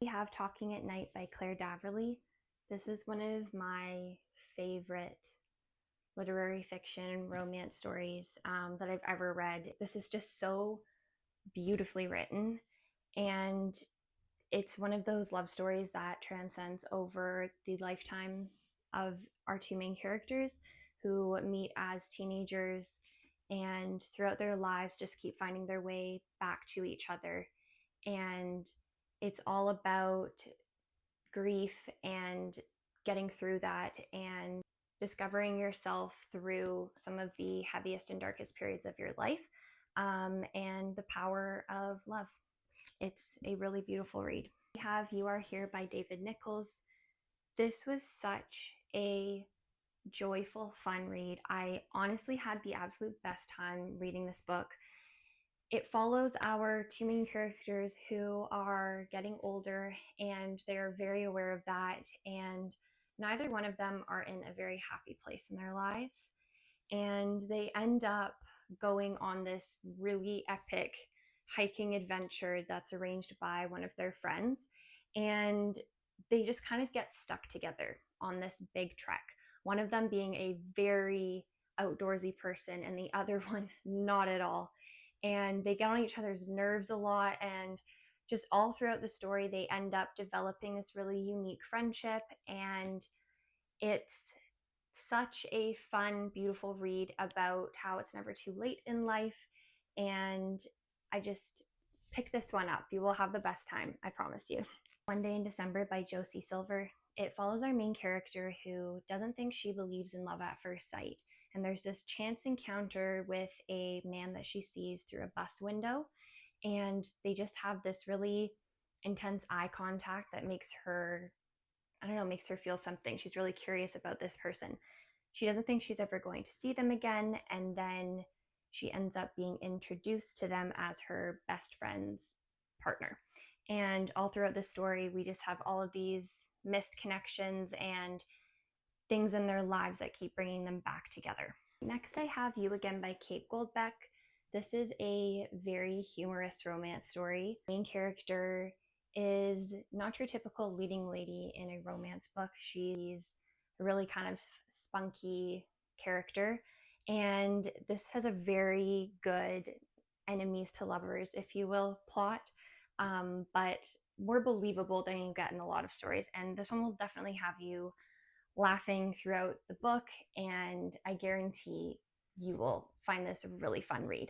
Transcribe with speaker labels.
Speaker 1: We have Talking at Night by Clare Daverley. This is one of my favorite literary fiction romance stories that I've ever read. This is just so beautifully written, and it's one of those love stories that transcends over the lifetime of our two main characters who meet as teenagers and throughout their lives just keep finding their way back to each other. And it's all about grief and getting through that and discovering yourself through some of the heaviest and darkest periods of your life, and the power of love. It's a really beautiful read. We have You Are Here by David Nichols. This was such a joyful, fun read. I honestly had the absolute best time reading this book. It follows our two main characters who are getting older, and they're very aware of that, and neither one of them are in a very happy place in their lives, and they end up going on this really epic hiking adventure that's arranged by one of their friends, and they just kind of get stuck together on this big trek, one of them being a very outdoorsy person and the other one not at all, and they get on each other's nerves a lot, and just all throughout the story they end up developing this really unique friendship. And it's such a fun, beautiful read about how it's never too late in life, and I just pick this one up. You will have the best time, I promise you. One Day in December by Josie Silver. It follows our main character who doesn't think she believes in love at first sight. And there's this chance encounter with a man that she sees through a bus window. And they just have this really intense eye contact that makes her, I don't know, makes her feel something. She's really curious about this person. She doesn't think she's ever going to see them again. And then she ends up being introduced to them as her best friend's partner. And all throughout the story, we just have all of these missed connections and things in their lives that keep bringing them back together. Next, I have You Again by Kate Goldbeck. This is a very humorous romance story. The main character is not your typical leading lady in a romance book. She's a really kind of spunky character, and this has a very good enemies to lovers, if you will, plot, but more believable than you get in a lot of stories. And this one will definitely have you laughing throughout the book, and I guarantee you will find this a really fun read.